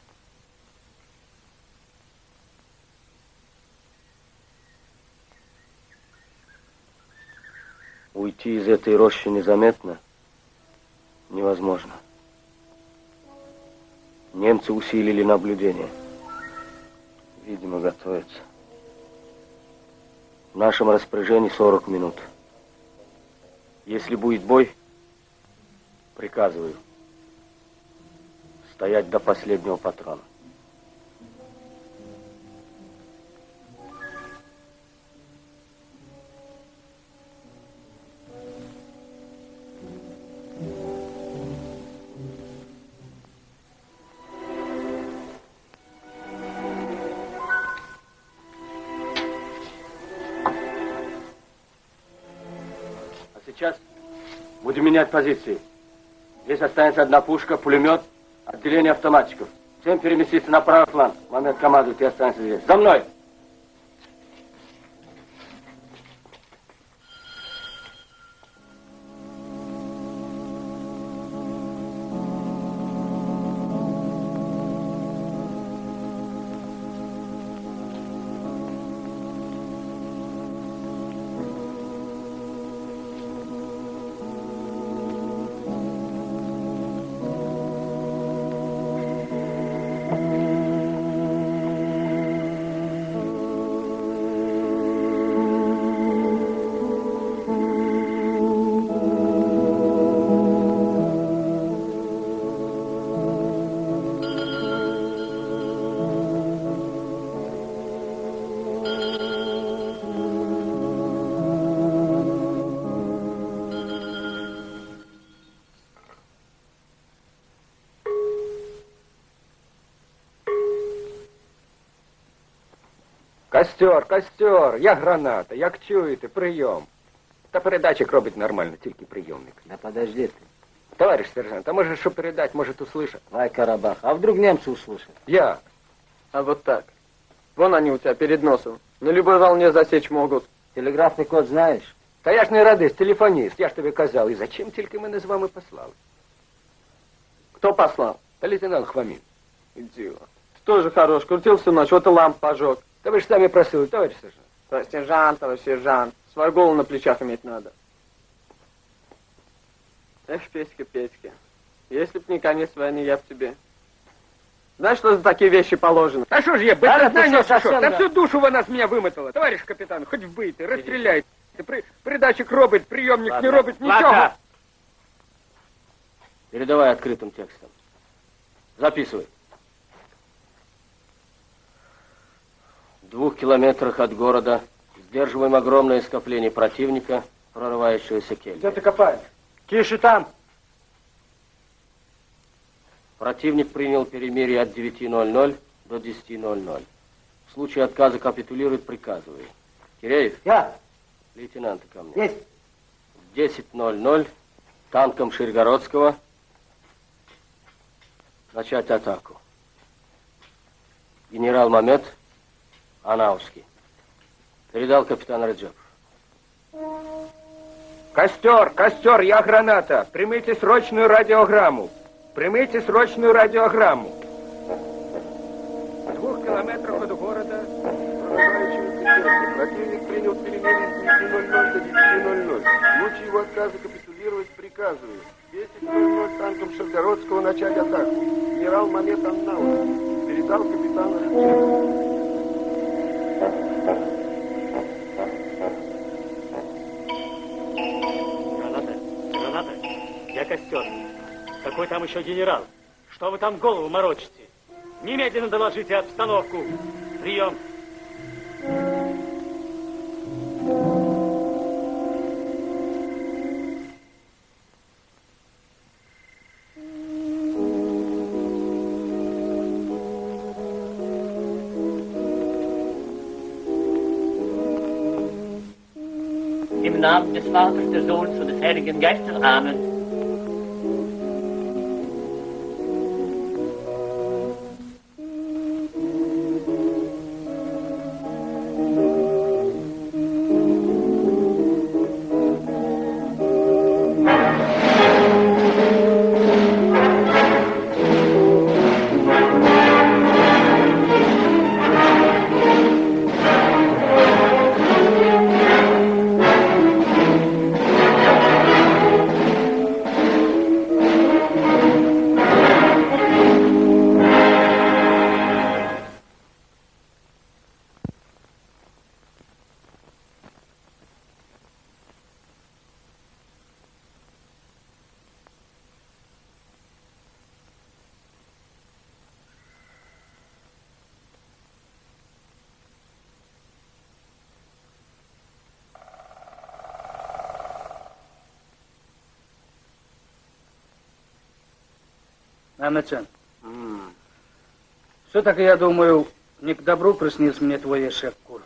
Уйти из этой рощи незаметно невозможно. Немцы усилили наблюдение. Видимо, готовятся. В нашем распоряжении 40 минут. Если будет бой, приказываю стоять до последнего патрона. Сейчас будем менять позиции. Здесь останется одна пушка, пулемет, отделение автоматчиков. Всем переместиться на правый фланг. Момент команды, ты останешься здесь. За мной! Костер, я граната, як чуєте, прийом. Та передатчик робить нормально, тільки прийомник. Да подожди ты. Товарищ сержант, а может, что передать, может, услышат? Вай, Карабах, а вдруг немцы услышат? Я. А вот так. Вон они у тебя перед носом. На любой волне засечь могут. Телеграфный код знаешь? Та я ж не радист, телефонист, я ж тобі казав. І зачем тільки мене з вами послали? Кто послал? Та лейтенант Хвамин. Идиот. Ты тоже хорош. Крутил всю ночь, вот и ламп пожег. Да вы же сами просили, товарищ сержант. Сержант. Свою голову на плечах иметь надо. Эх, Петька. Если б не конец войны, я б тебе... Знаешь, что за такие вещи положено? А что же я, знаю, да всю душу вона с меня вымотала. Товарищ капитан, хоть вбийте, розстріляйте. Передатчик робить, приемник не робить, ничего. Передавай открытым текстом. Записывай. В 2 километрах от города сдерживаем огромное скопление противника, прорывающегося к Эльбе. Где ты копаешь? Тише там! Противник принял перемирие от 9:00 до 10:00. В случае отказа капитулирует, приказывай. Киреев? Я. Лейтенанта ко мне. Есть. В 10:00 танком Ширгородского начать атаку. Генерал Мамед, Анаусский. Передал капитан Раджабов. Костер, костер, я граната. Примите срочную радиограмму. Примите срочную радиограмму. В 2 километрах от города прорывающегося Керчи. Противник принял перемирие с 9:00 до 10:00. В случае его отказа капитулировать приказываю. В 10:00 танком Ширгородского начать атаку. Генерал Мамед Аннаус. Передал капитану Раджабову. Граната, я костер. Какой там еще генерал? Что вы там голову морочите? Немедленно доложите обстановку. Прием. Im Namen des Vaters, des Sohnes und des Heiligen Geistes. Amen. Мамеджан, все-таки, я думаю, не к добру приснился мне твой Эшек-Кул.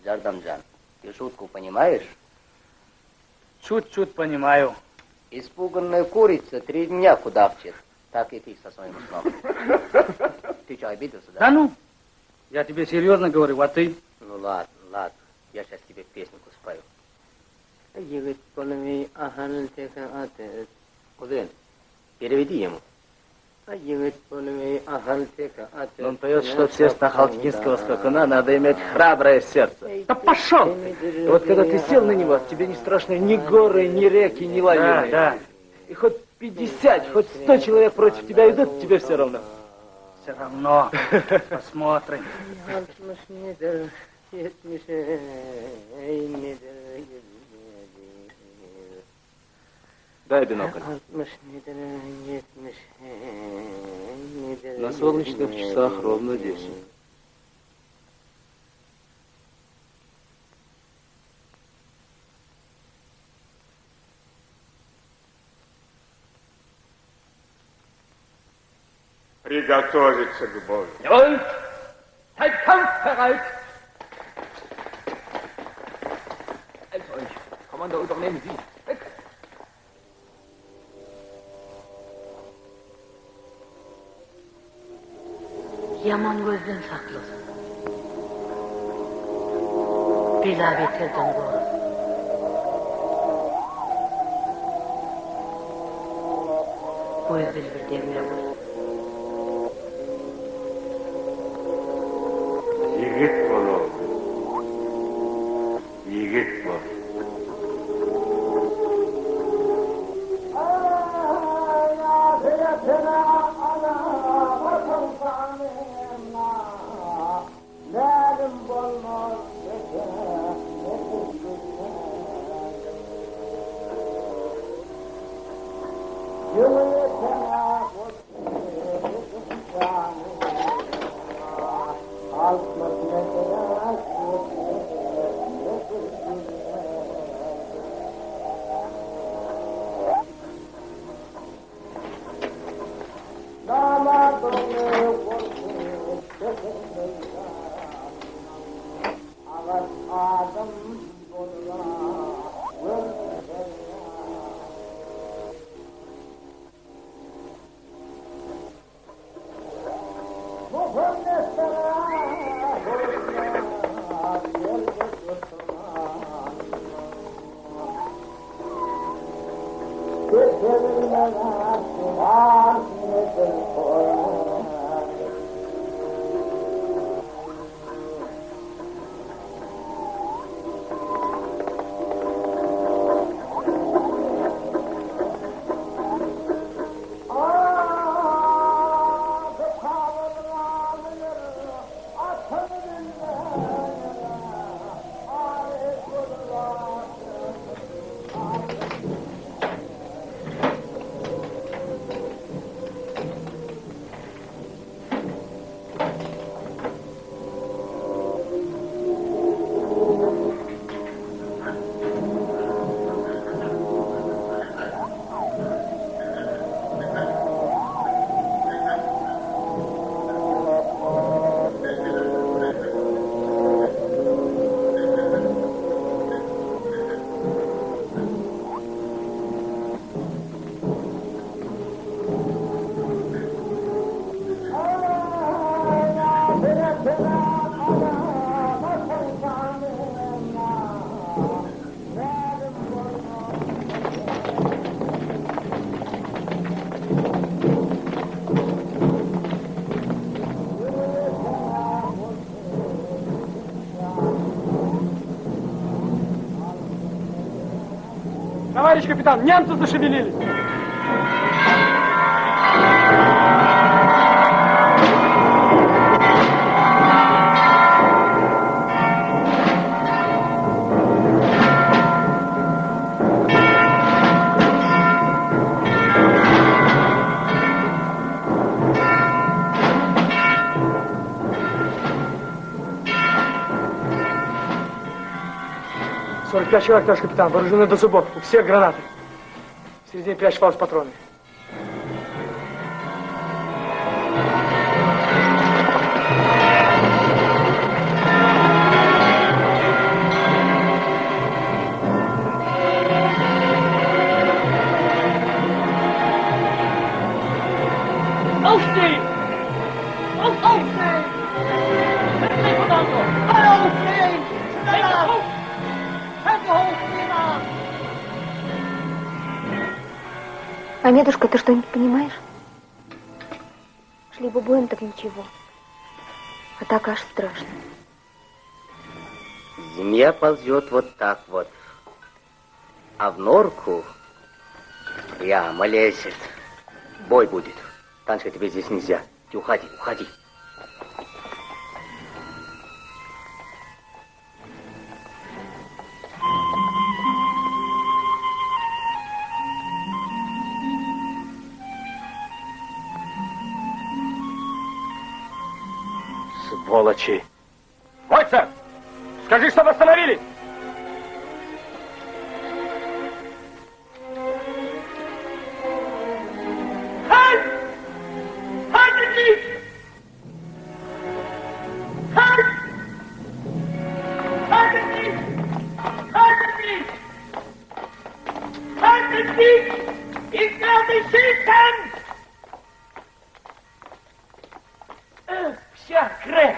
Джардамджан, ты шутку понимаешь? Чуть-чуть понимаю. Испуганная курица 3 дня кудахчет. Так и ты со своим сном. Ты что, обиделся, да? Да ну, я тебе серьезно говорю, а ты? Ну ладно, ладно. Я сейчас тебе песенку спою. Кузен, переведи ему. Он поет, что в сердце халкинского скакуна надо иметь храброе сердце. Да пошел ты! И вот когда ты сел на него, тебе не страшны ни горы, ни реки, ни лавины. Да. И хоть 50, хоть 100 человек против тебя идут, тебе все равно. Все равно. Посмотрим. Дай бинокль. На солнечных часах ровно 10. Приготовиться к бою. Jawohl! Seid kampfbereit! Helft euch! Kommando, übernehmen Sie! Weg! Yaman gözden sakladı. Bilaveterden doğru. Göz bildirdiğimle bu. Yigit bunu. Yigit bu. Товарищ капитан, немцы зашевелились! Человек, товарищ капитан, вооружены до зубов, у всех гранаты. В середине прячь патроны. Aufstehen! Aufstehen! Aufstehen! Schneller! А, медушка, ты что-нибудь понимаешь? Шли бы боем, так ничего. А так аж страшно. Змея ползет вот так вот. А в норку прямо лезет. Бой будет. Танечка, тебе здесь нельзя. Ты уходи, уходи. Сволочи! Бойца! Скажи, чтобы остановились! Вся кровь!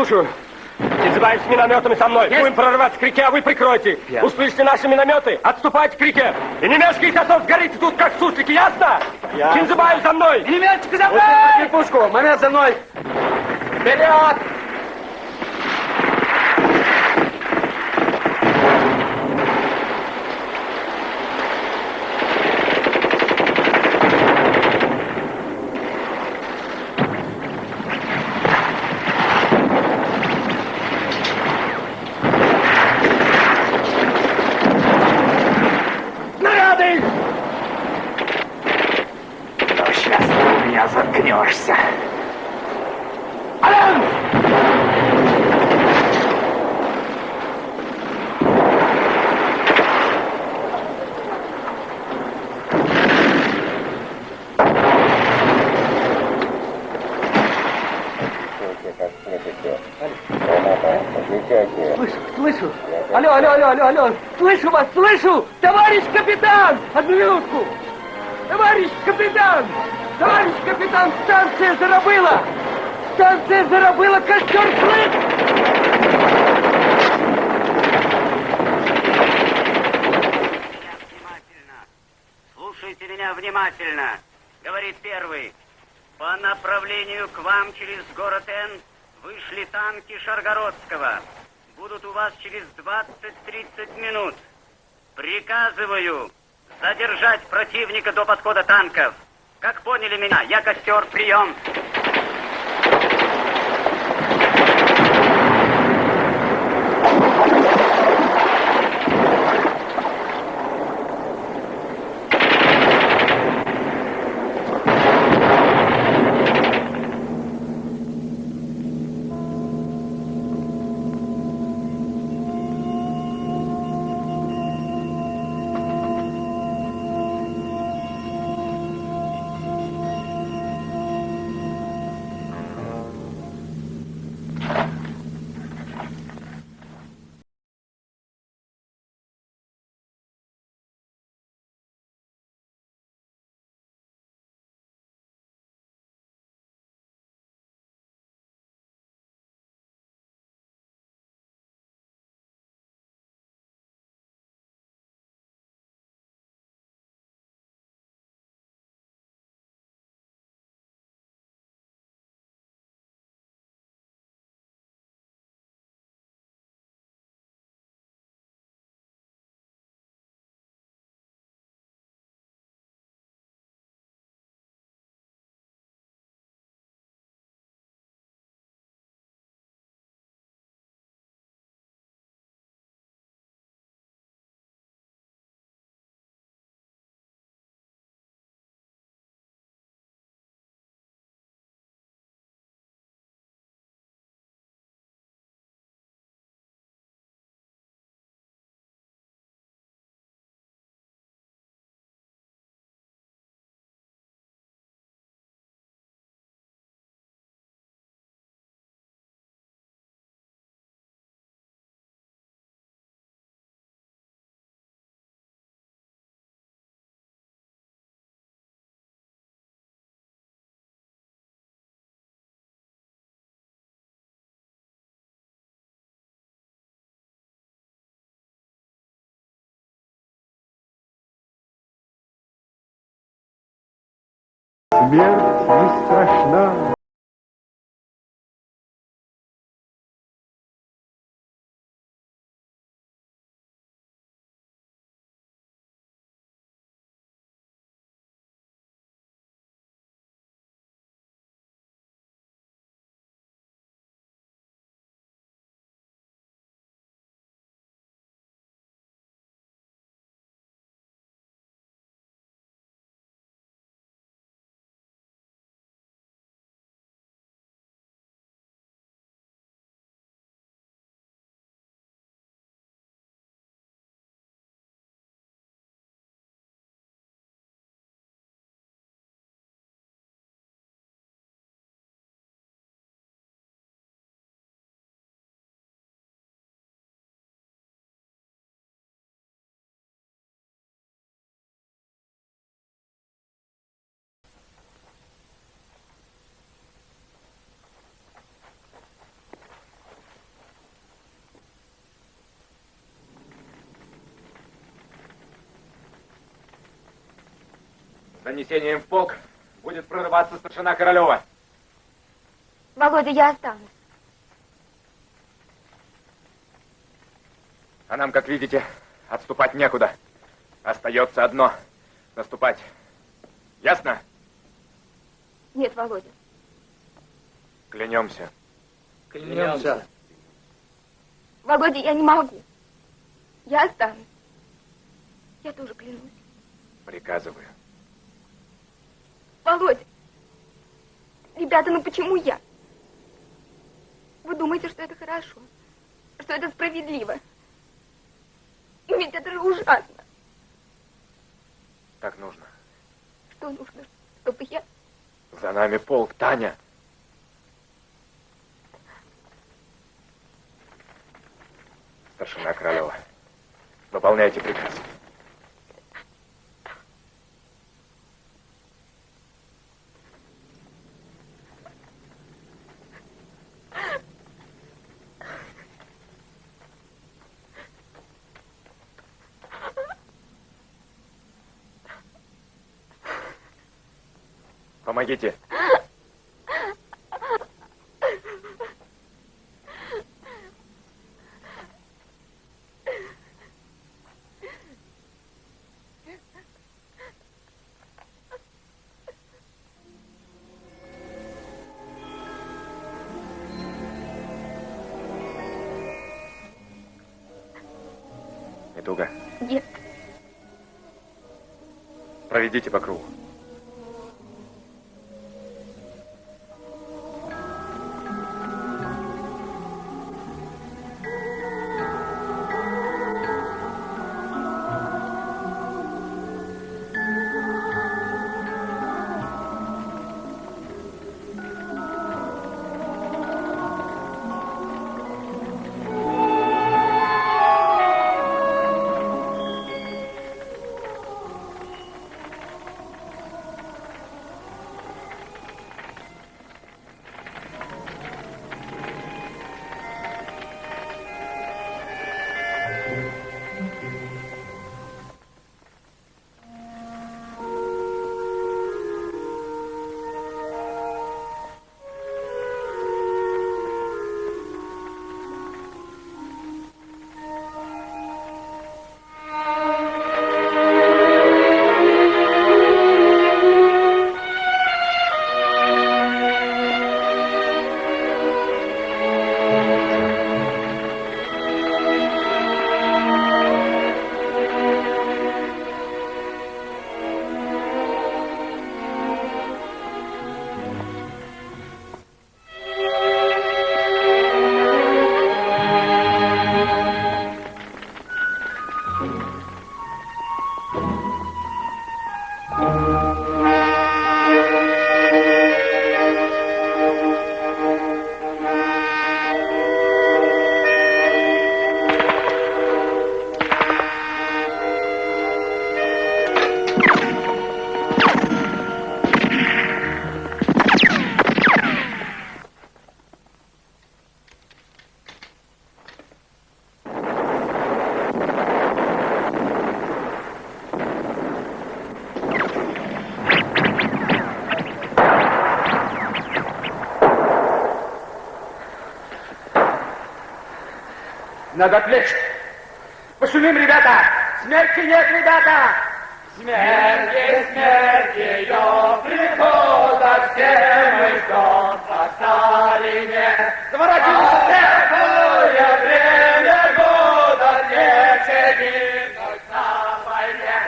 слушаю. Избавим с минометами со мной. Будем прорываться к реке, а вы прикройте. Услышите наши минометы, отступайте к реке. И не мешкайте, а то сгорите тут, как суслики, ясно? Кинзыбаев за мной. Минометчик за мной! Вот пушку, момент за мной. Вперед! Заткнешься. Слышу. Алло. Слышу вас, слышу! Товарищ капитан! Одну минутку! Товарищ капитан! Товарищ капитан, станция Зарабыла! Станция Зарабыла, костер плыт! Слушайте меня внимательно. Говорит первый. По направлению к вам через город Н вышли танки Шаргородского. Будут у вас через 20-30 минут. Приказываю задержать противника до подхода танков. Как поняли меня? Я костер, прием. Смерть не страшна. С донесением в полк будет прорываться старшина Королева. Володя, я останусь. А нам, как видите, отступать некуда. Остается одно — наступать. Ясно? Нет, Володя. Клянемся. Клянемся. Володя, я не могу. Я останусь. Я тоже клянусь. Приказываю. Володя. Ребята, ну почему я? Вы думаете, что это хорошо? Что это справедливо? Ну ведь это же ужасно. Так нужно. Что нужно? Чтобы я... За нами полк, Таня. Старшина Королева, выполняйте приказ. Помогите. Недуга. Нет. Проведите по кругу. Надо отвлечь. Пошумим, ребята! Смерти нет, ребята! Смерти, смерти ее прихода, все мы ждем по старине. Заворачивайся! Такое время года, легче гибнуть на войне.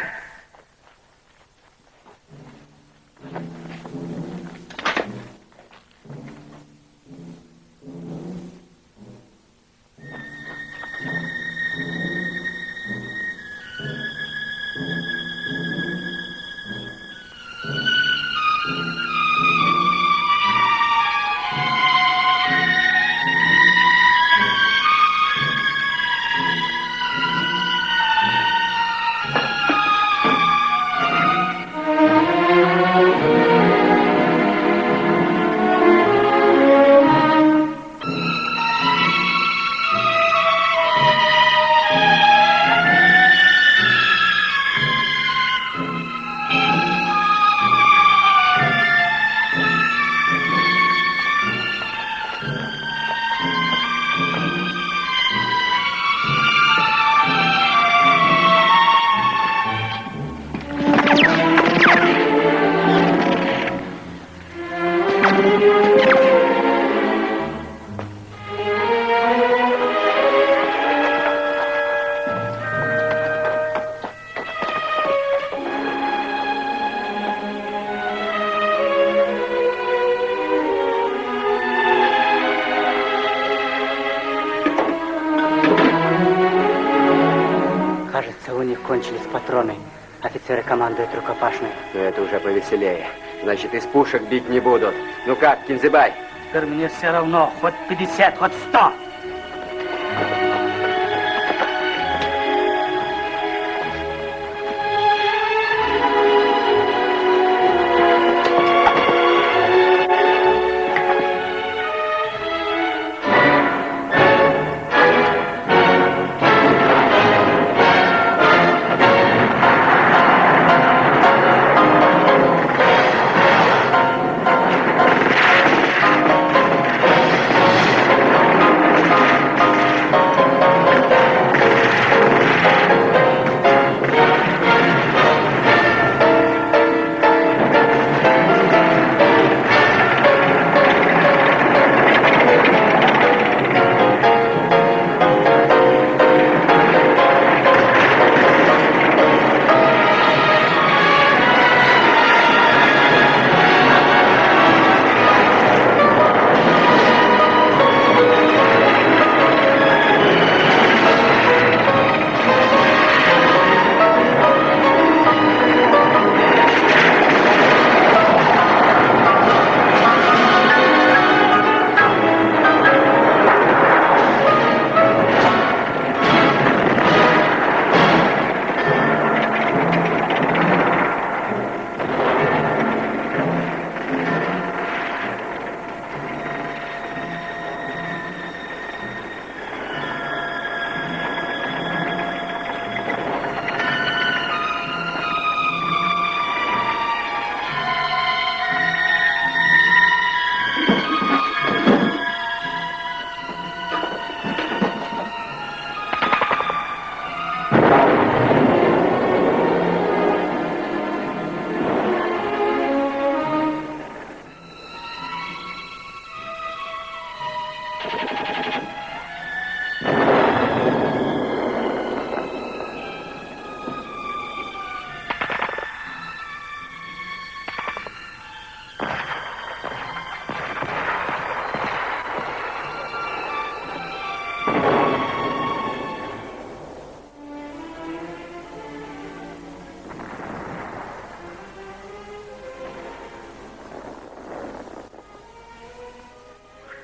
Кажется, у них кончились патроны. Офицеры командуют рукопашной. Ну, это уже повеселее. Значит, из пушек бить не будут. Ну как, Кинзебай? Теперь мне все равно, хоть 50, хоть 100.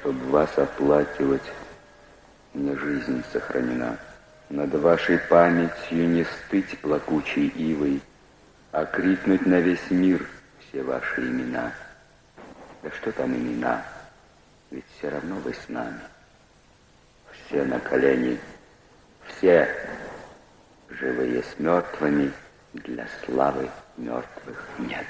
Чтоб вас оплакивать, мне жизнь сохранена. Над вашей памятью не стыть плакучей ивой, а крикнуть на весь мир все ваши имена. Да что там имена, ведь все равно вы с нами. Все на колени, все живые с мертвыми, для славы мертвых нет.